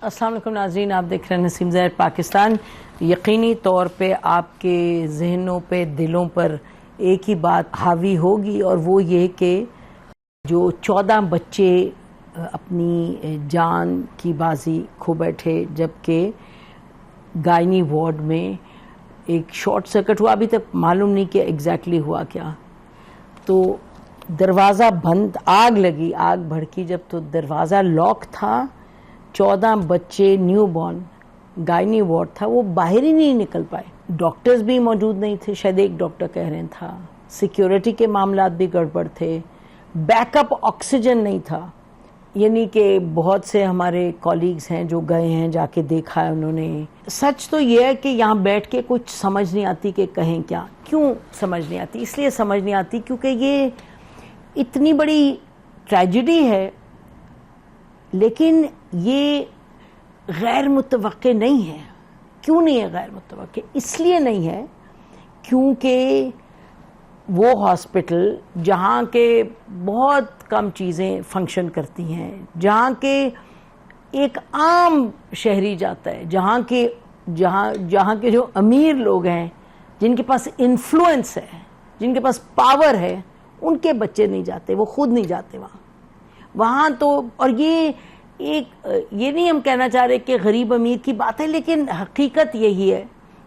السلام علیکم ناظرین، آپ دیکھ رہے ہیں نسیم زہر پاکستان۔ یقینی طور پہ آپ کے ذہنوں پہ، دلوں پر ایک ہی بات حاوی ہوگی، اور وہ یہ کہ جو 14 بچے اپنی جان کی بازی کھو بیٹھے، جبکہ گائنی وارڈ میں ایک شارٹ سرکٹ ہوا، ابھی تک معلوم نہیں کہ ایگزیکٹلی ہوا کیا۔ تو دروازہ بند، آگ لگی، آگ بھڑکی جب، تو دروازہ لاک تھا، 14 بچے نیو بورن، گائنی وارڈ تھا، وہ باہر ہی نہیں نکل پائے۔ ڈاکٹرز بھی موجود نہیں تھے، شاید ایک ڈاکٹر کہہ رہے تھا، سیکیورٹی کے معاملات بھی گڑبڑ تھے، بیک اپ آکسیجن نہیں تھا۔ یعنی کہ بہت سے ہمارے کولیگز ہیں جو گئے ہیں، جا کے دیکھا ہے انہوں نے۔ سچ تو یہ ہے کہ یہاں بیٹھ کے کچھ سمجھ نہیں آتی کہ کہیں کیا۔ کیوں سمجھ نہیں آتی؟ اس لیے سمجھ نہیں آتی کیونکہ یہ اتنی بڑی ٹریجڈی ہے، لیکن یہ غیر متوقع نہیں ہے۔ کیوں نہیں ہے غیر متوقع؟ اس لیے نہیں ہے کیونکہ وہ ہاسپٹل جہاں کے بہت کم چیزیں فنکشن کرتی ہیں، جہاں کے ایک عام شہری جاتا ہے، جہاں کے جو امیر لوگ ہیں، جن کے پاس انفلوئنس ہے، جن کے پاس پاور ہے، ان کے بچے نہیں جاتے، وہ خود نہیں جاتے وہاں تو۔ اور یہ نہیں ہم کہنا چاہ رہے کہ غریب امیر کی بات ہے، لیکن حقیقت یہی ہے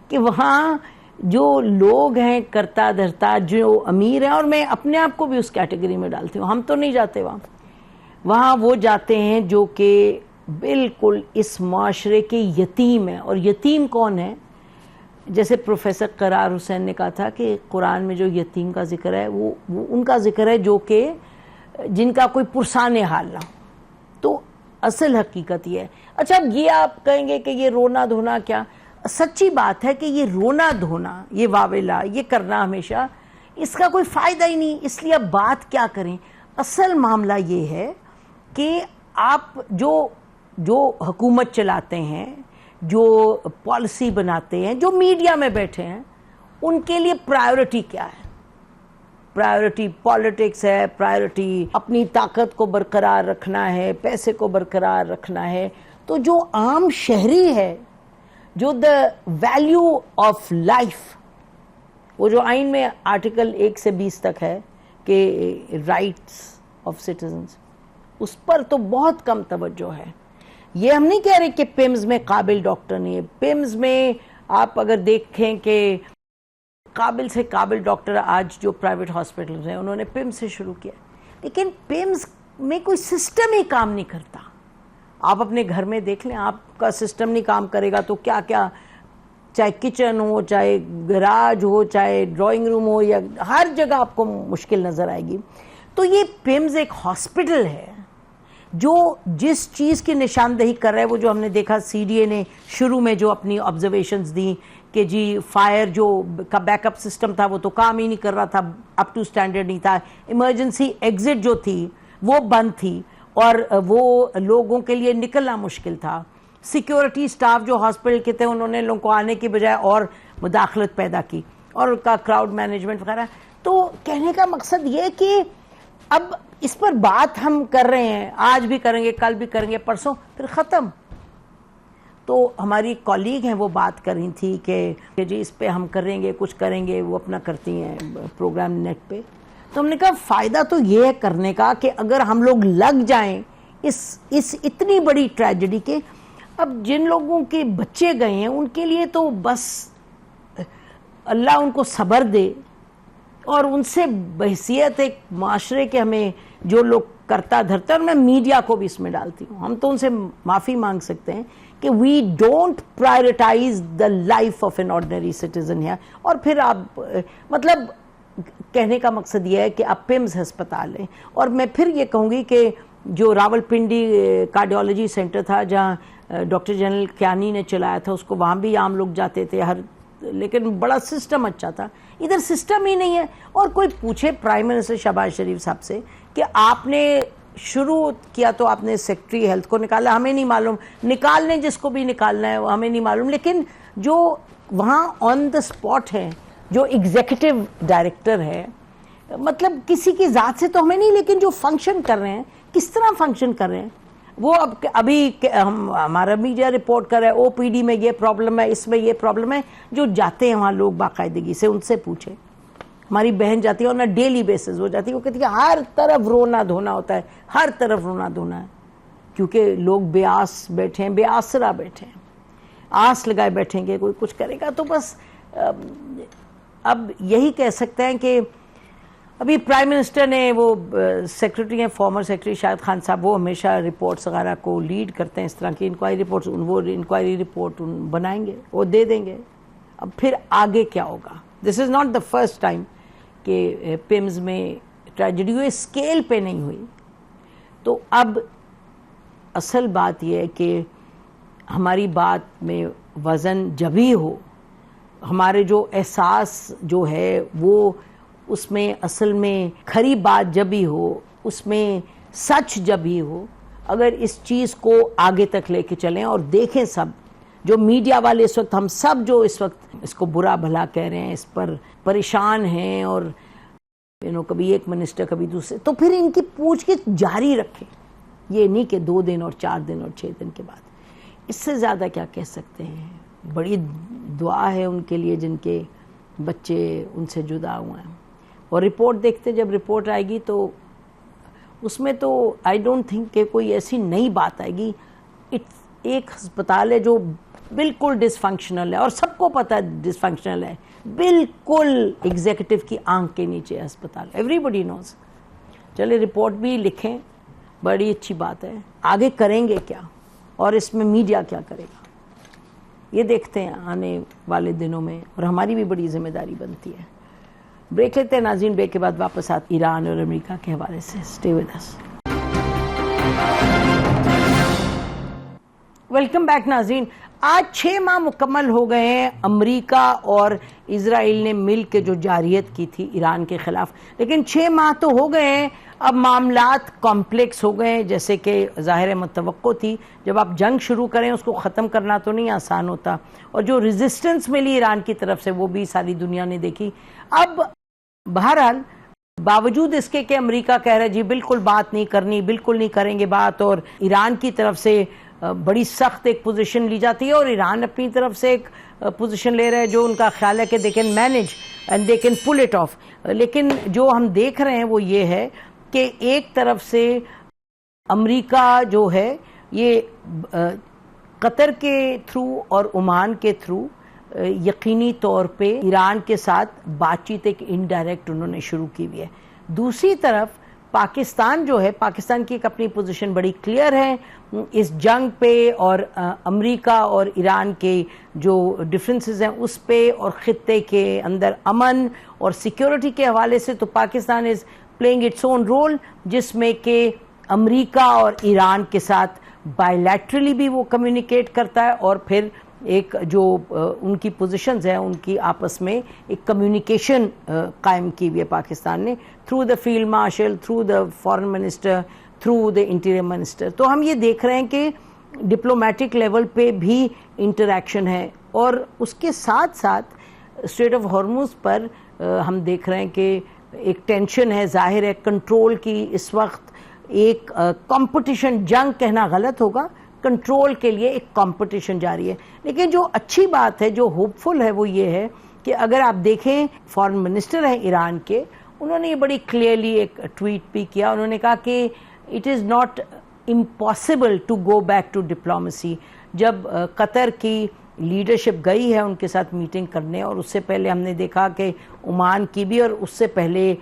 کہ وہاں جو لوگ ہیں کرتا دھرتا، جو امیر ہیں، اور میں اپنے آپ کو بھی اس کیٹیگری میں ڈالتی ہوں، ہم تو نہیں جاتے وہاں وہ جاتے ہیں جو کہ بالکل اس معاشرے کے یتیم ہیں۔ اور یتیم کون ہے؟ جیسے پروفیسر قرار حسین نے کہا تھا کہ قرآن میں جو یتیم کا ذکر ہے وہ ان کا ذکر ہے جو کہ جن کا کوئی پرسان حال نہ ہو۔ تو اصل حقیقت یہ ہے۔ اچھا، اب یہ آپ کہیں گے کہ یہ رونا دھونا کیا؟ سچی بات ہے کہ یہ رونا دھونا، یہ واویلا، یہ کرنا ہمیشہ اس کا کوئی فائدہ ہی نہیں، اس لیے اب بات کیا کریں؟ اصل معاملہ یہ ہے کہ آپ جو حکومت چلاتے ہیں، جو پالیسی بناتے ہیں، جو میڈیا میں بیٹھے ہیں، ان کے لیے پرائیورٹی کیا ہے؟ پرائیورٹی پالیٹکس ہے، پرائیورٹی اپنی طاقت کو برقرار رکھنا ہے، پیسے کو برقرار رکھنا ہے۔ تو جو عام شہری ہے، جو دا ویلیو آف لائف، وہ جو آئین میں آرٹیکل 1 سے 20 تک ہے کہ رائٹس آف سٹیزنز، اس پر تو بہت کم توجہ ہے۔ یہ ہم نہیں کہہ رہے کہ پیمز میں قابل ڈاکٹر نہیں ہے، پیمز میں آپ اگر دیکھیں کہ قابل سے قابل ڈاکٹر آج جو پرائیویٹ ہاسپٹلز ہیں، انہوں نے پیمز سے شروع کیا، لیکن پیمز میں کوئی سسٹم ہی کام نہیں کرتا۔ آپ اپنے گھر میں دیکھ لیں، آپ کا سسٹم نہیں کام کرے گا تو کیا چاہے کچن ہو، چاہے گراج ہو، چاہے ڈرائنگ روم ہو، یا ہر جگہ آپ کو مشکل نظر آئے گی۔ تو یہ پیمز ایک ہاسپٹل ہے جو جس چیز کی نشاندہی کر رہا ہے، وہ جو ہم نے دیکھا سی ڈی اے نے شروع میں جو اپنی آبزرویشنز دی کہ جی فائر جو کا بیک اپ سسٹم تھا وہ تو کام ہی نہیں کر رہا تھا، اپ ٹو سٹینڈرڈ نہیں تھا، ایمرجنسی ایگزٹ جو تھی وہ بند تھی، اور وہ لوگوں کے لیے نکلنا مشکل تھا۔ سیکیورٹی سٹاف جو ہاسپٹل کے تھے، انہوں نے لوگوں کو آنے کی بجائے اور مداخلت پیدا کی، اور ان کا کراؤڈ مینجمنٹ وغیرہ۔ تو کہنے کا مقصد یہ کہ اب اس پر بات ہم کر رہے ہیں، آج بھی کریں گے، کل بھی کریں گے، پرسوں، پھر ختم۔ تو ہماری کولیگ ہیں، وہ بات کر رہی تھی کہ جی اس پہ ہم کریں گے، کچھ کریں گے، وہ اپنا کرتی ہیں پروگرام نیٹ پہ۔ تو ہم نے کہا فائدہ تو یہ ہے کرنے کا کہ اگر ہم لوگ لگ جائیں اس اتنی بڑی ٹریجڈی کے، اب جن لوگوں کے بچے گئے ہیں ان کے لیے تو بس اللہ ان کو صبر دے، اور ان سے بحیثیت ایک معاشرے کے ہمیں جو لوگ کرتا دھرتا، اور میں میڈیا کو بھی اس میں ڈالتی ہوں، ہم تو ان سے معافی مانگ سکتے ہیں کہ we don't privatize the life of an ordinary citizen ہے۔ اور پھر آپ مطلب کہنے کا مقصد یہ ہے کہ اب پیمز ہسپتال ہے، اور میں پھر یہ کہوں گی کہ جو راول پنڈی کارڈیالوجی سینٹر تھا، جہاں ڈاکٹر جنرل کیانی نے چلایا تھا اس کو، وہاں بھی عام لوگ جاتے تھے، لیکن بڑا سسٹم اچھا تھا۔ ادھر سسٹم ہی نہیں ہے، اور کوئی پوچھے پرائم منسٹر شہباز شریف صاحب سے کہ آپ نے شروع کیا تو آپ نے سیکٹری ہیلتھ کو نکالا، ہمیں نہیں معلوم، نکالنے جس کو بھی نکالنا ہے وہ ہمیں نہیں معلوم، لیکن جو وہاں آن دا اسپاٹ ہے، جو ایگزیکٹو ڈائریکٹر ہے، مطلب کسی کی ذات سے تو ہمیں نہیں، لیکن جو فنکشن کر رہے ہیں کس طرح فنکشن کر رہے ہیں، وہ ابھی ہمارا میڈیا رپورٹ کر رہا ہے OPD میں یہ پرابلم ہے, اس میں یہ پرابلم ہے. جو جاتے ہیں وہاں لوگ باقاعدگی سے ان سے پوچھیں. ہماری بہن جاتی ہے اور نہ ڈیلی بیسز وہ جاتی ہے, وہ کہتی ہے ہر طرف رونا دھونا ہوتا ہے, ہر طرف رونا دھونا ہے, کیونکہ لوگ بے آس بیٹھے ہیں, بے آسرا بیٹھے ہیں, آس لگائے بیٹھیں گے کوئی کچھ کرے گا. تو بس اب یہی کہہ سکتے ہیں کہ ابھی پرائم منسٹر نے وہ سیکرٹری ہیں, فارمر سیکرٹری شاہد خان صاحب, وہ ہمیشہ رپورٹس وغیرہ کو لیڈ کرتے ہیں, اس طرح کی انکوائری رپورٹس, وہ انکوائری رپورٹ بنائیں گے, وہ دے دیں گے. اب پھر آگے کیا ہوگا؟ This is not the first time کہ پیمز میں ٹریجڈی ہوئی, اسکیل پہ نہیں ہوئی. تو اب اصل بات یہ ہے کہ ہماری بات میں وزن جبھی ہو, ہمارے جو احساس جو ہے وہ اس میں اصل میں کھری بات جبھی ہو, اس میں سچ جبھی ہو, اگر اس چیز کو آگے تک لے کے چلیں. اور دیکھیں سب جو میڈیا والے اس وقت, ہم سب جو اس وقت اس کو برا بھلا کہہ رہے ہیں, اس پر پریشان ہیں, اور کبھی ایک منسٹر کبھی دوسرے, تو پھر ان کی پوچھ گچھ جاری رکھیں. یہ نہیں کہ 2 دن اور 4 دن اور 6 دن کے بعد. اس سے زیادہ کیا کہہ سکتے ہیں؟ بڑی دعا ہے ان کے لیے جن کے بچے ان سے جدا ہوئے ہیں. اور رپورٹ دیکھتے, جب رپورٹ آئے گی تو اس میں تو آئی ڈونٹ تھنک کہ کوئی ایسی نئی بات آئے گی. ایک ہسپتال ہے جو بالکل ڈس فنکشنل ہے, اور سب کو پتہ ہے ڈس فنکشنل ہے, بالکل ایگزیکٹو کی آنکھ کے نیچے ہسپتال, ایوری بڈی نوز. چلے رپورٹ بھی لکھیں, بڑی اچھی بات ہے. آگے کریں گے کیا, اور اس میں میڈیا کیا کرے گا, یہ دیکھتے ہیں آنے والے دنوں میں, اور ہماری بھی بڑی ذمہ داری بنتی ہے. بریک لیتے ہیں ناظرین, بریک کے بعد واپس آتے ایران اور امریکہ کے حوالے سے. Stay with us. Welcome back ناظرین. آج 6 ماہ مکمل ہو گئے ہیں امریکہ اور اسرائیل نے مل کے جو جارحیت کی تھی ایران کے خلاف, لیکن 6 ماہ تو ہو گئے ہیں, اب معاملات کمپلیکس ہو گئے ہیں. جیسے کہ ظاہر متوقع تھی, جب آپ جنگ شروع کریں اس کو ختم کرنا تو نہیں آسان ہوتا, اور جو ریزسٹنس ملی ایران کی طرف سے وہ بھی ساری دنیا نے دیکھی. اب بہرحال باوجود اس کے کہ امریکہ کہہ رہا ہے جی بالکل بات نہیں کرنی, بالکل نہیں کریں گے بات, اور ایران کی طرف سے بڑی سخت ایک پوزیشن لی جاتی ہے, اور ایران اپنی طرف سے ایک پوزیشن لے رہا ہے جو ان کا خیال ہے کہ they can manage and they can pull it off. لیکن جو ہم دیکھ رہے ہیں وہ یہ ہے کہ ایک طرف سے امریکہ جو ہے یہ قطر کے تھرو اور عمان کے تھرو یقینی طور پہ ایران کے ساتھ بات چیت ایک انڈائریکٹ انہوں نے شروع کی ہوئی ہے. دوسری طرف پاکستان جو ہے, پاکستان کی ایک اپنی پوزیشن بڑی کلیئر ہے اس جنگ پہ, اور امریکہ اور ایران کے جو ڈفرینسز ہیں اس پہ, اور خطے کے اندر امن اور سیکیورٹی کے حوالے سے. تو Pakistan is playing its own role, جس میں کہ امریکہ اور ایران کے ساتھ بائیلیٹرلی بھی وہ کمیونیکیٹ کرتا ہے, اور پھر ایک جو ان کی پوزیشنز ہیں ان کی آپس میں ایک کمیونیکیشن قائم کی ہوئی ہے پاکستان نے, through the field marshal, through the foreign minister, through the interior minister. تو ہم یہ دیکھ رہے ہیں کہ ڈپلومیٹک لیول پہ بھی انٹریکشن ہے, اور اس کے ساتھ ساتھ اسٹریٹ آف ہارموز پر ہم دیکھ رہے ہیں کہ ایک ٹینشن ہے, ظاہر ہے کنٹرول کی اس وقت ایک کمپٹیشن, جنگ کہنا غلط ہوگا, کنٹرول کے لیے ایک کمپٹیشن جاری ہے. لیکن جو اچھی بات ہے, جو ہوپ فل ہے, وہ یہ ہے کہ اگر آپ دیکھیں فارن منسٹر ہیں ایران کے, انہوں نے یہ بڑی کلیئرلی ایک ٹویٹ بھی کیا. انہوں نے کہا کہ it is not impossible to go back to diplomacy. جب قطر کی لیڈرشپ گئی ہے ان کے ساتھ میٹنگ کرنے, اور اس سے پہلے ہم نے دیکھا کہ عمان کی بھی, اور اس سے پہلے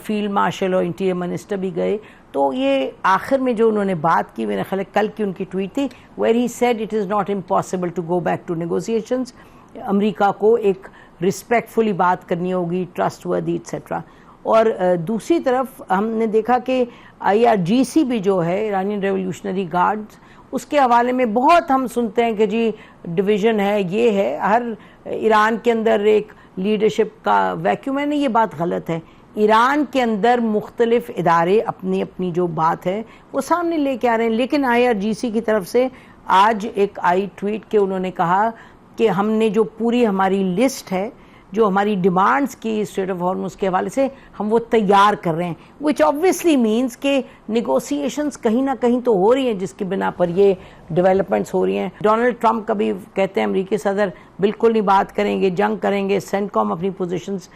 فیلڈ مارشل اور انٹیریئر منسٹر بھی گئے. تو یہ آخر میں جو انہوں نے بات کی, میرے خیال کل کی ان کی ٹویٹ تھی, where he said it is not impossible to go back to negotiations. امریکہ کو ایک رسپیکٹفلی بات کرنی ہوگی, ٹرسٹ وردی ایٹسیٹرا. اور دوسری طرف ہم نے دیکھا کہ IRGC بھی جو ہے ایرانین ریولیوشنری گارڈز, اس کے حوالے میں بہت ہم سنتے ہیں کہ جی ڈویژن ہے, یہ ہے, ہر ایران کے اندر ایک لیڈرشپ کا ویکیوم ہے. نہیں, یہ بات غلط ہے. ایران کے اندر مختلف ادارے اپنی اپنی جو بات ہے وہ سامنے لے کے آ رہے ہیں. لیکن IRGC کی طرف سے آج ایک آئی ٹویٹ کہ انہوں نے کہا کہ ہم نے جو پوری ہماری لسٹ ہے جو ہماری ڈیمانڈز کی اسٹریٹ آف ہارمز کے حوالے سے ہم وہ تیار کر رہے ہیں, وچ آبویسلی مینس کہ نیگوسیشنز کہیں نہ کہیں تو ہو رہی ہیں جس کی بنا پر یہ ڈیولپمنٹس ہو رہی ہیں. ڈونلڈ ٹرمپ کبھی کہتے ہیں امریکی صدر بالکل نہیں بات کریں گے, جنگ کریں گے, سینٹ کام اپنی پوزیشنز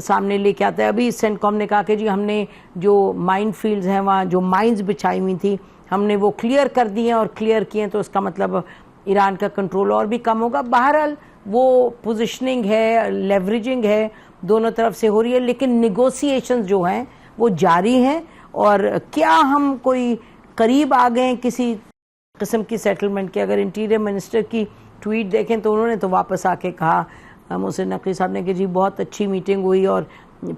سامنے لے کے آتا ہے. ابھی سینٹ کام نے کہا کہ جی ہم نے جو مائن فیلڈز ہیں وہاں جو مائنز بچھائی ہوئی تھی ہم نے وہ کلیئر کر دی ہیں, اور کلیئر کیے تو اس کا مطلب ایران کا کنٹرول اور بھی کم ہوگا. بہرحال وہ پوزیشننگ ہے, لیوریجنگ ہے, دونوں طرف سے ہو رہی ہے, لیکن نیگوسیشنز جو ہیں وہ جاری ہیں. اور کیا ہم کوئی قریب آ گئے کسی قسم کی سیٹلمنٹ کے؟ اگر انٹیریئر منسٹر کی ٹویٹ دیکھیں تو انہوں نے تو واپس آ کے کہا محسن نقوی صاحب نے کہ جی بہت اچھی میٹنگ ہوئی اور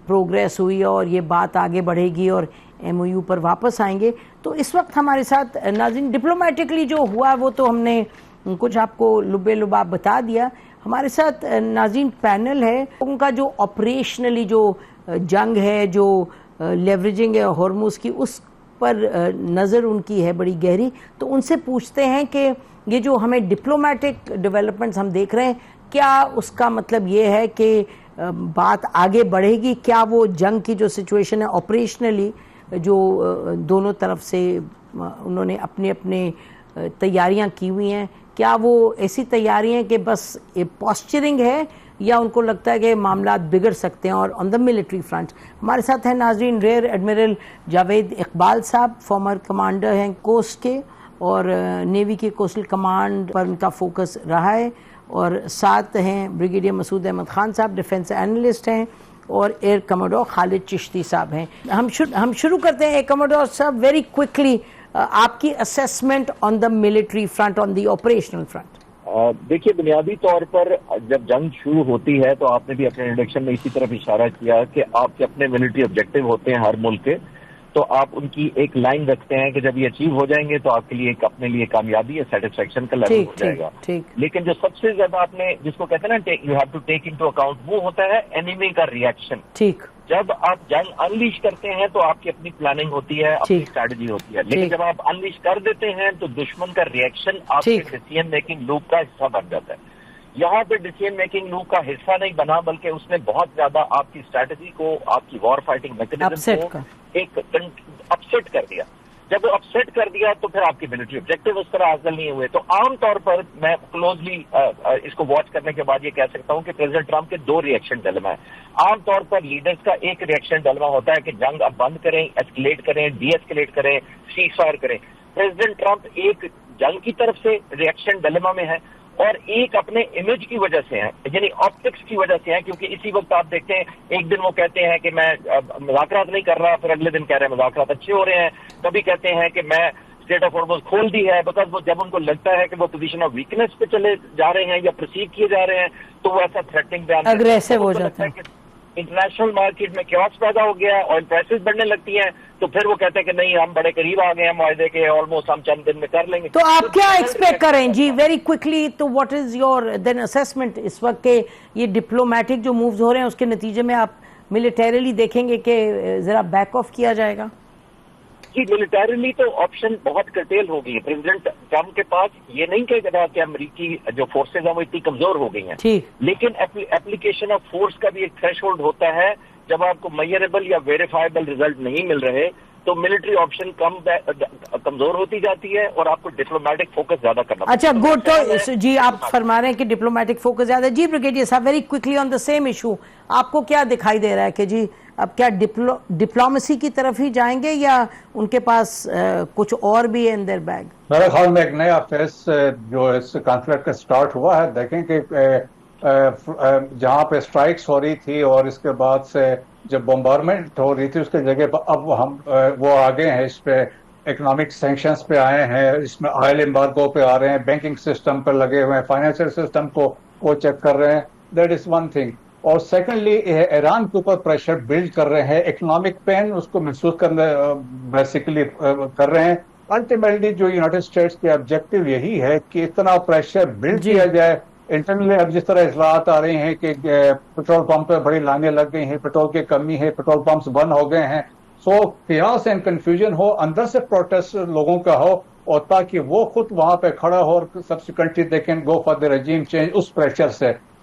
پروگریس ہوئی اور یہ بات آگے بڑھے گی اور ایم او یو پر واپس آئیں گے. تو اس وقت ہمارے ساتھ ناظرین ڈپلومیٹکلی جو ہوا وہ تو ہم نے کچھ آپ کو لبے لباب بتا دیا. ہمارے ساتھ ناظرین پینل ہے, ان کا جو آپریشنلی جو جنگ ہے, جو لیوریجنگ ہے ہارموز کی, اس پر نظر ان کی ہے بڑی گہری. تو ان سے پوچھتے ہیں کہ یہ جو ہمیں ڈپلومیٹک ڈیولپمنٹس ہم دیکھ رہے ہیں, کیا اس کا مطلب یہ ہے کہ بات آگے بڑھے گی؟ کیا وہ جنگ کی جو سچویشن ہے آپریشنلی جو دونوں طرف سے انہوں نے اپنے اپنے تیاریاں کی ہوئی ہیں, کیا وہ ایسی تیاریاں کہ بس پوسچرنگ ہے یا ان کو لگتا ہے کہ معاملات بگڑ سکتے ہیں؟ اور آن دا ملٹری فرنٹ ہمارے ساتھ ہیں ناظرین ریئر ایڈمرل جاوید اقبال صاحب, فارمر کمانڈر ہیں کوسٹ کے, اور نیوی کے کوسٹل کمانڈ پر ان کا فوکس رہا ہے. اور ساتھ ہیں بریگیڈیئر مسعود احمد خان صاحب, ڈیفنس اینالسٹ ہیں, اور ایئر کموڈور خالد چشتی صاحب ہیں. ہم شروع کرتے ہیں ایئر کموڈور صاحب, ویری کوئکلی آپ کی assessment on the military front, on the operational front. دیکھیے, بنیادی طور پر جب جنگ شروع ہوتی ہے تو آپ نے بھی اپنے انٹروڈکشن میں اسی طرف اشارہ کیا کہ آپ کے اپنے ملٹری آبجیکٹو ہوتے ہیں ہر ملک کے, تو آپ ان کی ایک لائن رکھتے ہیں کہ جب یہ اچیو ہو جائیں گے تو آپ کے لیے ایک اپنے لیے کامیابی ہے, سیٹسفیکشن کا لیول ہو جائے گا. لیکن جو سب سے زیادہ آپ نے جس کو کہتے ہیں نا you have to take into account, وہ ہوتا ہے اینیمی کا ریئیکشن. ٹھیک, جب آپ جنگ انلیش کرتے ہیں تو آپ کی اپنی پلاننگ ہوتی ہے, اپنی اسٹریٹجی ہوتی ہے, لیکن جب آپ انلیش کر دیتے ہیں تو دشمن کا ریئیکشن آپ کے ڈیسیژن میکنگ لوپ کا حصہ بن جاتا ہے. یہاں پہ ڈیسیژن میکنگ لوپ کا حصہ نہیں بنا, بلکہ اس نے بہت زیادہ آپ کی اسٹریٹجی کو, آپ کی وار فائٹنگ میکنزم کو ایک اپسیٹ کر دیا. جب وہ اپسیٹ کر دیا تو پھر آپ کے ملٹری آبجیکٹو اس طرح حاصل نہیں ہوئے. تو عام طور پر میں کلوزلی اس کو واچ کرنے کے بعد یہ کہہ سکتا ہوں کہ پریزیڈنٹ ٹرمپ کے دو ریئیکشن ڈلما ہے. عام طور پر لیڈرز کا ایک ریئیکشن ڈلما ہوتا ہے کہ جنگ اب بند کریں, ایسکلیٹ کریں, ڈی ایسکلیٹ کریں, سیز فائر کریں. پریزیڈنٹ ٹرمپ ایک جنگ کی طرف سے ریئیکشن ڈلما میں ہے اور ایک اپنے امیج کی وجہ سے ہے, یعنی آپٹکس کی وجہ سے ہے. کیونکہ اسی وقت آپ دیکھتے ہیں ایک دن وہ کہتے ہیں کہ میں مذاکرات نہیں کر رہا, پھر اگلے دن کہہ رہے ہیں مذاکرات اچھے ہو رہے ہیں. کبھی کہتے ہیں کہ میں اسٹیٹ آف ہارمز کھول دی ہے, بیکاز وہ جب ان کو لگتا ہے کہ وہ پوزیشن آف ویکنیس پہ چلے جا رہے ہیں یا پرسیو کیے جا رہے ہیں تو وہ ایسا تھریٹنگ بیان اگریسو ہو جاتا ہے. انٹرنیشنل مارکیٹ میں کیوس پیدا ہو گیا, آئل پرائسز بڑھنے لگتی ہیں, تو پھر وہ کہتے ہیں کہ نہیں ہم بڑے قریب آ گئے ہیں معاہدے کے, آلموسٹ ہم چند دن میں کر لیں گے. تو آپ کیا ایکسپیکٹ کریں جی ویری کوئکلی؟ تو what is your then assessment اس وقت کہ یہ ڈپلومیٹک جو مووز ہو رہے ہیں اس کے نتیجے میں آپ ملیٹریلی دیکھیں گے کہ ذرا بیک آف کیا جائے گا؟ جی, ملیٹریلی تو آپشن بہت کرٹیل ہو گئی ہے. پریزیڈنٹ ٹرمپ کے پاس یہ نہیں کہہ رہا کہ امریکی جو فورسز ہیں وہ اتنی کمزور ہو گئی ہیں, لیکن اپلیکیشن آف فورس کا بھی ایک تھریش ہولڈ ہوتا ہے. جب آپ کو میئریبل یا ویریفائبل ریزلٹ نہیں مل رہے تو ملٹری آپشن کمزور ہوتی جاتی ہے اور آپ کو ڈپلومیٹک فوکس زیادہ کرنا. اچھا گڈ. تو جی آپ فرما رہے ہیں کہ ڈپلومیٹک فوکس زیادہ. جی بریگیڈیئر صاحب, very quickly on the same issue, آپ کو کیا دکھائی دے رہا ہے کہ جی اب کیا ڈپلومیسی کی طرف ہی جائیں گے یا ان کے پاس کچھ اور بھی ہے ان دیئر بیگ؟ میرے خیال میں ایک نیا فیس جو اس کانفلکٹ کا سٹارٹ ہوا ہے. دیکھیں کہ جہاں پہ اسٹرائکس ہو رہی تھی اور اس کے بعد سے جب بمبارمنٹ ہو رہی تھی اس کے جگہ پر اب ہم وہ آگے ہیں, اس پہ اکنامک سینکشنز پہ آئے ہیں, اس میں آئل امبارگو پہ آ رہے ہیں, بینکنگ سسٹم پہ لگے ہوئے ہیں, فائنینشیل سسٹم کو چیک کر رہے ہیں. That is one thing. اور سیکنڈلی ایران کے اوپر پریشر بلڈ کر رہے ہیں, اکنامک پین اس کو محسوس کرنے بیسیکلی کر رہے ہیں. الٹیمیٹلی جو یونائٹڈ اسٹیٹس کے آبجیکٹو یہی ہے کہ اتنا پریشر بلڈ کیا جائے. انٹرنلی اب جس طرح اطلاعات آ رہی ہیں کہ پیٹرول پمپ پہ بڑی لائنیں لگ گئی ہیں, پیٹرول کی کمی ہے, پیٹرول پمپس بند ہو گئے ہیں. سو خیاس اینڈ کنفیوژن ہو, اندر سے پروٹیسٹ لوگوں کا ہو, اور تاکہ وہ خود وہاں پہ کھڑا ہو اور subsequently they can go for the regime change اس پریشر سے.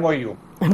MOU,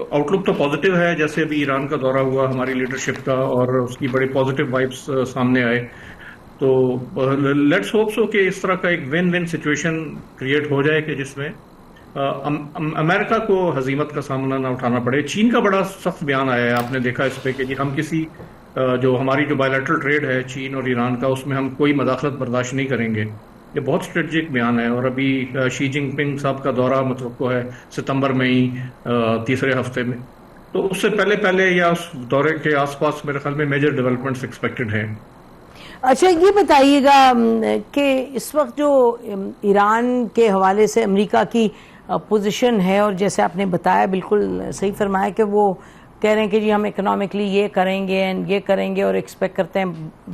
آؤٹ لک تو پازیٹیو ہے. جیسے ابھی ایران کا دورہ ہوا ہماری لیڈرشپ کا اور اس کی بڑی پازیٹیو وائبس سامنے آئے, تو لیٹس ہوپ سو کہ اس طرح کا ایک ون ون سچویشن کریٹ ہو جائے کہ جس میں امریکہ کو ہزیمت کا سامنا نہ اٹھانا پڑے. چین کا بڑا سخت بیان آیا ہے, آپ نے دیکھا اس پہ کہ ہم کسی جو ہماری جو بائیلیٹرل ٹریڈ ہے چین اور ایران کا, اس میں ہم کوئی مداخلت برداشت نہیں کریں گے. یہ بہت اسٹریٹجک بیان ہے. اور ابھی شی جن پنگ صاحب کا دورہ متوقع ہے ستمبر میں ہی, تیسرے ہفتے میں, تو اس سے پہلے یا اس دورے کے آس پاس میرے خیال میں میجر ڈیولپمنٹس ایکسپیکٹڈ ہیں. اچھا یہ بتائیے گا کہ اس وقت جو ایران کے حوالے سے امریکہ کی پوزیشن ہے, اور جیسے آپ نے بتایا بالکل صحیح فرمایا کہ وہ کہہ رہے ہیں کہ جی ہم اکنامکلی یہ کریں گے اینڈ یہ کریں گے, اور ایکسپیکٹ کرتے ہیں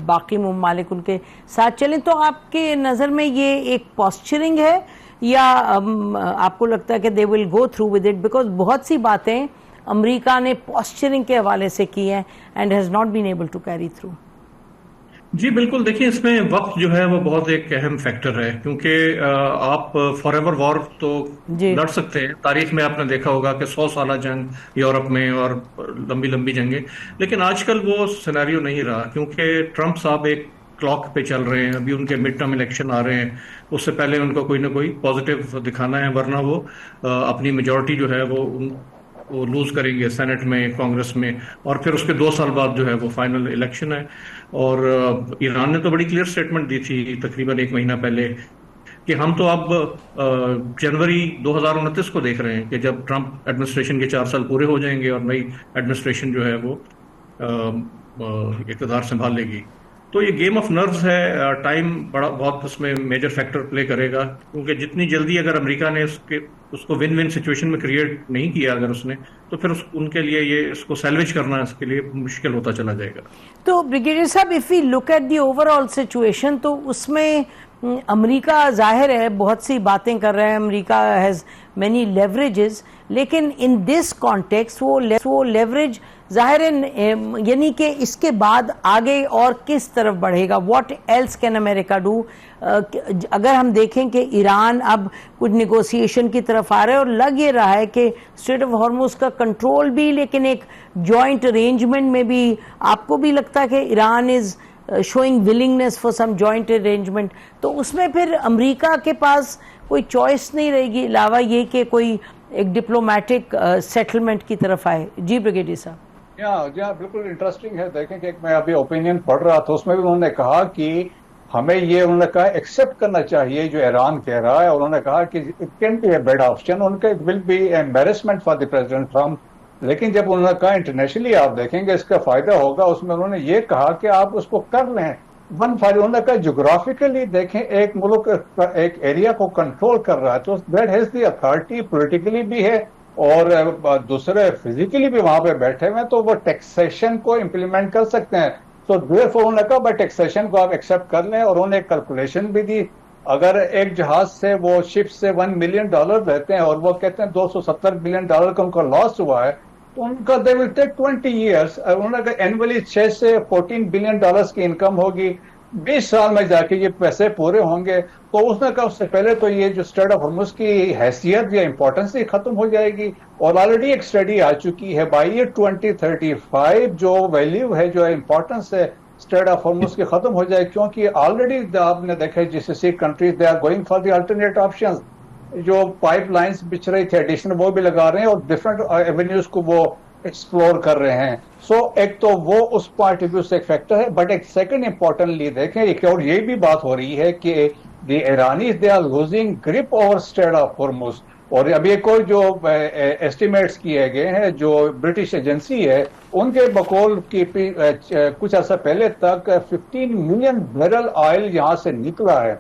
باقی ممالک ان کے ساتھ چلیں, تو آپ کے نظر میں یہ ایک پوسچرنگ ہے یا آپ کو لگتا ہے کہ they will go through with it? Because بہت سی باتیں امریکہ نے پوسچرنگ کے حوالے سے کی ہیں and has not been able to carry through. جی بالکل, دیکھیں اس میں وقت جو ہے وہ بہت ایک اہم فیکٹر ہے, کیونکہ آپ فار ایور وار تو لڑ سکتے ہیں. تاریخ میں آپ نے دیکھا ہوگا کہ 100 سالہ جنگ یورپ میں اور لمبی جنگیں, لیکن آج کل وہ سینیریو نہیں رہا, کیونکہ ٹرمپ صاحب ایک کلاک پہ چل رہے ہیں. ابھی ان کے مڈ ٹرم الیکشن آ رہے ہیں, اس سے پہلے ان کو کوئی نہ کوئی پازیٹیو دکھانا ہے, ورنہ وہ اپنی میجورٹی جو ہے وہ لوز کریں گے سینٹ میں, کانگریس میں, اور پھر اس کے 2 سال بعد جو ہے وہ فائنل الیکشن ہے. اور ایران نے تو بڑی کلیئر سٹیٹمنٹ دی تھی تقریباً 1 مہینہ پہلے کہ ہم تو اب جنوری 2029 کو دیکھ رہے ہیں کہ جب ٹرمپ ایڈمنسٹریشن کے 4 سال پورے ہو جائیں گے اور نئی ایڈمنسٹریشن جو ہے وہ اقتدار سنبھال لے گی. تو یہ گیم آف نروز ہے, ٹائم بہت اس میں میجر فیکٹر پلے کرے گا, کیونکہ جتنی جلدی اگر امریکہ نے اس کو ون ون سچویشن میں کریٹ نہیں کیا اگر اس نے, تو پھر ان کے لیے یہ اس کو سیلویج کرنا اس کے لیے مشکل ہوتا چلا جائے گا. تو بریگیڈیئر صاحب if we look at the overall situation, تو اس میں امریکہ ظاہر ہے بہت سی باتیں کر رہا ہے, امریکہ ہیز مینی لیوریجز, لیکن ان دس کانٹیکسٹ وہ لیوریج ظاہر ہے یعنی کہ اس کے بعد آگے اور کس طرف بڑھے گا, واٹ ایلس کین امریکہ ڈو؟ اگر ہم دیکھیں کہ ایران اب کچھ نیگوسیشن کی طرف آ رہا ہے, اور لگ یہ رہا ہے کہ اسٹریٹ آف ہارموز کا کنٹرول بھی, لیکن ایک جوائنٹ ارینجمنٹ میں بھی آپ کو بھی لگتا ہے کہ Iran is showing willingness for some joint arrangement, تو اس میں پھر امریکہ کے پاس کوئی چوائس نہیں رہے گی علاوہ یہ کہ کوئی ایک ڈپلومیٹک سیٹلمنٹ کی طرف آئے. جی بریگیڈیئر صاحب. جی ہاں بالکل انٹرسٹنگ ہے. دیکھیں کہ میں ابھی اوپینین پڑھ رہا تھا, اس میں بھی انہوں نے کہا کہ ہمیں یہ انہوں نے کہا ایکسیپٹ کرنا چاہیے جو ایران کہہ رہا ہے, اور انہوں نے کہا کہ it can be a bad option, ان کا it will be embarrassment for the president Trump. لیکن جب انہوں نے کہا انٹرنیشنلی آپ دیکھیں گے اس کا فائدہ ہوگا, اس میں انہوں نے یہ کہا کہ آپ اس کو کر لیں. انہوں نے کہا جغرافیکلی دیکھیں ایک ملک ایک ایریا کو کنٹرول کر رہا ہے, تو that has the authority, politically بھی ہے اور دوسرے فزیکلی بھی وہاں پہ بیٹھے ہوئے ہیں, تو وہ ٹیکسیشن کو امپلیمنٹ کر سکتے ہیں. تو انہوں نے کہا بائی ٹیکسیشن کو آپ ایکسیپٹ کر لیں, اور انہوں نے ایک کیلکولیشن بھی دی. اگر ایک جہاز سے وہ شپ سے $1 ملین لیتے ہیں اور وہ کہتے ہیں $270 بلین کا ان کا لاس ہوا ہے, تو ان کا دے ول ٹیک 20 years. انہوں نے کہا اینولی 6 سے $14 بلین کی انکم ہوگی, 20 سال میں جا کے یہ پیسے پورے ہوں گے. تو اس نے کہا اس سے پہلے تو یہ جو اسٹریٹ آف ہارموز کی حیثیت یا امپورٹنس ہی ختم ہو جائے گی, اور آلریڈی ایک اسٹڈی آ چکی ہے بائی 2035 جو ویلیو ہے جو امپورٹنس ہے اسٹریٹ آف ہارموز کی ختم ہو جائے, کیونکہ آلریڈی آپ نے دیکھا GCC countries they are going for the alternate options, جو پائپ لائنز بچ رہی تھی ایڈیشن وہ بھی لگا رہے ہیں, اور ڈفرینٹ ایونیوز کو وہ ایکسپلور کر رہے ہیں. سو ایک تو وہ اس پوائنٹ آف ویو سے ایک فیکٹر ہے, بٹ ایک سیکنڈ امپورٹنٹلی دیکھیں ایک اور یہ بھی بات ہو رہی ہے کہ the Iranians they are losing grip over Strait of Hormuz. اور ابھی ایک اور جو ایسٹیمیٹس کیے گئے ہیں جو برٹش ایجنسی ہے ان کے بقول کی کچھ عرصہ پہلے تک 15 ملین بیرل آئل یہاں سے نکلا ہے.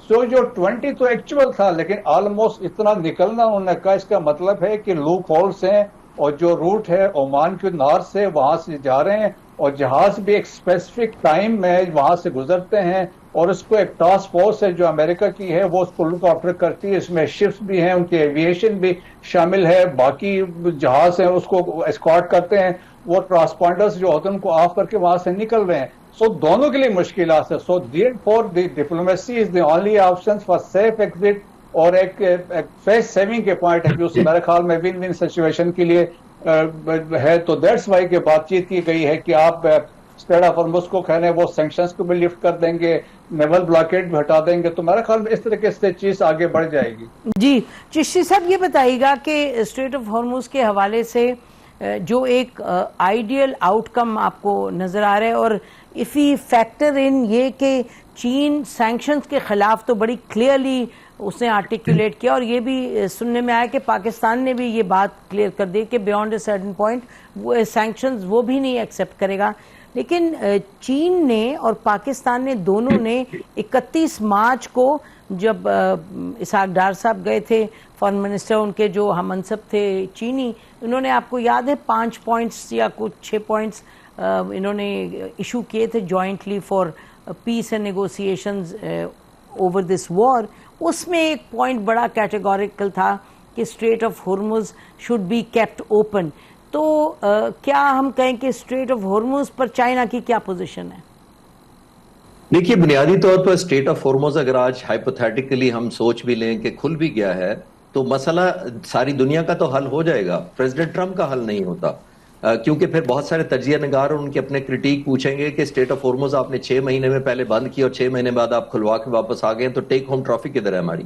سو جو 20 تو ایکچوئل تھا, لیکن آلموسٹ اتنا نکلنا انہوں نے کہا اس کا مطلب ہے کہ لوپ ہولس ہیں, اور جو روٹ ہے عمان کے نارتھ سے وہاں سے جا رہے ہیں, اور جہاز بھی ایک اسپیسیفک ٹائم میں وہاں سے گزرتے ہیں, اور اس کو ایک ٹاسک فورس ہے جو امریکہ کی ہے وہ اس کو لک آفٹر کرتی ہے. اس میں شپس بھی ہیں, ان کی ایویشن بھی شامل ہے, باقی جہاز ہیں اس کو اسکارٹ کرتے ہیں, وہ ٹرانسپونڈرز جو ہوتے ہیں ان کو آف کر کے وہاں سے نکل رہے ہیں. سو دونوں کے لیے مشکلات ہے. So for the diplomacy is the only option for safe exit, اور ایک فیس سیونگ کے پوائنٹ آف ویو سے میرے خیال میں ون ون سچویشن کے لیے ہے تو دیٹس وائی کہ بات چیت کی گئی ہے کہ آپ اسٹریٹ آف ہارمز کو کہنے وہ سینکشنز کو بھی لفٹ کر دیں گے, نیول بلاکیڈ بھی ہٹا دیں گے, تو میرا خیال میں اس طریقے سے چیز آگے بڑھ جائے گی. جی چشتی صاحب یہ بتائیے گا کہ اسٹریٹ آف ہارمز کے حوالے سے جو ایک آئیڈیل آؤٹ کم آپ کو نظر آ رہا ہے, اور اف یو فیکٹر ان یہ کہ چین سینکشنز کے خلاف تو بڑی کلیئرلی اس نے آرٹیکولیٹ کیا, اور یہ بھی سننے میں آیا کہ پاکستان نے بھی یہ بات کلیئر کر دی کہ بیونڈ اے سرٹن پوائنٹ وہ سینکشنز وہ بھی نہیں ایکسیپٹ کرے گا. لیکن چین نے اور پاکستان نے دونوں نے 31 مارچ کو جب اسحاق ڈار صاحب گئے تھے فارن منسٹر, ان کے جو ہم منصب تھے چینی, انہوں نے آپ کو یاد ہے 5 پوائنٹس یا کچھ 6 پوائنٹس انہوں نے ایشو کیے تھے jointly for peace and negotiations over this war. اس میں ایک پوائنٹ بڑا کیٹیگوریکل تھا کہ Strait of Hormuz should be kept open. تو کیا ہم کہیں کہ اسٹریٹ آف ہارمز پر چائنا کی کیا پوزیشن ہے؟ دیکھیے بنیادی طور پر اسٹریٹ آف ہارمز اگر آج ہائپوتھیٹیکلی ہم سوچ بھی لیں کہ کھل بھی گیا ہے تو مسئلہ ساری دنیا کا تو حل ہو جائے گا, پریزیڈنٹ ٹرمپ کا حل نہیں ہوتا, کیونکہ پھر بہت سارے تجزیہ نگار ان کے اپنے کرٹیک پوچھیں گے کہ اسٹریٹ آف ہارمز آپ نے 6 مہینے میں پہلے بند کی اور 6 مہینے بعد آپ کھلوا کے واپس آ گئے, تو ٹیک ہوم ٹرافی کدھر ہے ہماری؟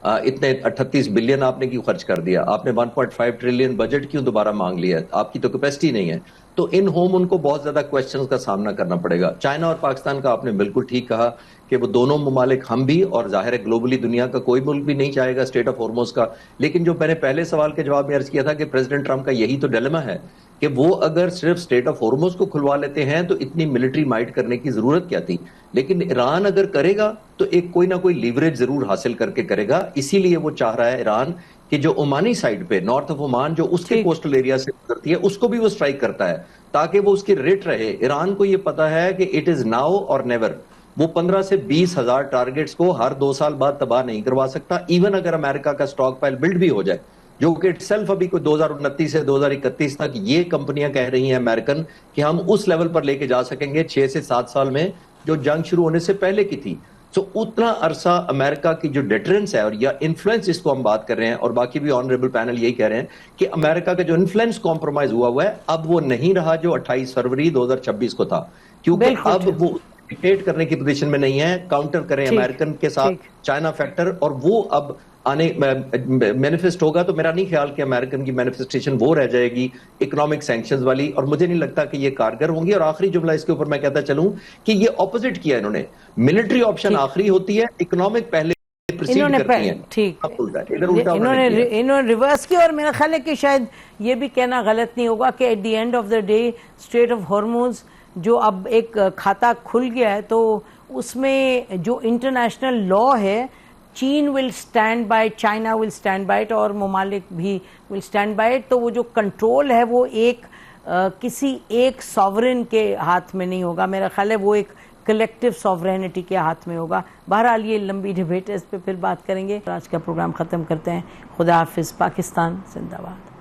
اتنے 38 بلین آپ نے کیوں خرچ کر دیا؟ آپ نے 1.5 ٹریلین بجٹ کیوں دوبارہ مانگ لیا؟ آپ کی تو کیپیسٹی نہیں ہے. تو ان ہوم ان کو بہت زیادہ کویسچنز کا سامنا کرنا پڑے گا. چائنا اور پاکستان کا آپ نے بالکل ٹھیک کہا کہ وہ دونوں ممالک, ہم بھی اور ظاہر ہے گلوبلی دنیا کا کوئی ملک بھی نہیں چاہے گا اسٹریٹ آف ہارمز کا. لیکن جو میں نے پہلے سوال کے جواب میں عرض کیا تھا کہ پریزیڈنٹ ٹرمپ کا یہی تو ڈیلیما ہے کہ وہ اگر صرف اسٹریٹ آف ہارمز کو کھلوا لیتے ہیں تو اتنی ملٹری مائٹ کرنے کی ضرورت کیا تھی, لیکن ایران اگر کرے گا تو ایک کوئی نہ کوئی لیوریج ضرور حاصل کر کے کرے گا. اسی لیے وہ چاہ رہا ہے ایران کہ جو عمانی سائڈ پہ نارتھ آف عمان جو اس کے کوسٹل ایریا سے گزرتی ہے اس کو بھی وہ اسٹرائک کرتا ہے تاکہ وہ اس کی ریٹ رہے. ایران کو یہ پتا ہے کہ اٹ از ناؤ اور نیور. وہ 15 سے 20 ہزار ٹارگیٹس کو ہر 2 سال بعد تباہ نہیں کروا سکتا, ایون اگر امریکہ کا سٹاک پائل بلڈ بھی ہو جائے, جو کہ اٹ سیلف ابھی کوئی 2029 سے 2031 تک یہ کمپنیاں کہہ رہی ہیں امریکن کہ ہم اس لیول پر لے کے جا سکیں گے 6 سے 7 سال میں جو جنگ شروع ہونے سے پہلے کی تھی. تو اتنا عرصہ امریکہ کی جو ڈیٹرنس ہے اور یا انفلوئنس جس کو ہم بات کر رہے ہیں, اور باقی بھی آنریبل پینل یہی کہہ رہے ہیں کہ امریکہ کا جو انفلوئنس کمپرومائز ہوا ہے اب وہ نہیں رہا جو 28 فروری 2026 کو تھا, کیونکہ اب وہ ڈکٹیٹ کرنے کی پوزیشن میں نہیں ہے. کاؤنٹر کریں امریکن کے ساتھ چائنا فیکٹر, اور وہ اب آنے مینیفیسٹ ہوگا. تو میرا نہیں خیال کہ امریکن کی مینیفیسٹیشن وہ رہ جائے گی اکنامک سینکشنز والی, اور مجھے نہیں لگتا کہ یہ کارگر ہوں گی. اور آخری جملہ اس کے اوپر میں کہتا چلوں کہ یہ اپوزٹ کیا انہوں نے, ملٹری آپشن آخری ہوتی ہے, اکنامک پہلے انہوں نے ریورس کیا. اور میرا خیال ہے کہ شاید یہ بھی کہنا غلط نہیں ہوگا کہ at the end of the day Strait of Hormuz جو اب ایک کھاتا کھل گیا ہے تو اس میں جو انٹرنیشنل لا ہے چین will stand by, China will stand by it, اور ممالک بھی ول اسٹینڈ بائی اٹ. تو وہ جو کنٹرول ہے وہ کسی ایک ساورن کے ہاتھ میں نہیں ہوگا, میرا خیال ہے وہ ایک کلیکٹیو ساورینٹی کے ہاتھ میں ہوگا. بہرحال یہ لمبی ڈیبیٹ ہے, اس پہ پھر بات کریں گے. آج کا پروگرام ختم کرتے ہیں. خدا حافظ. پاکستان زندہ باد.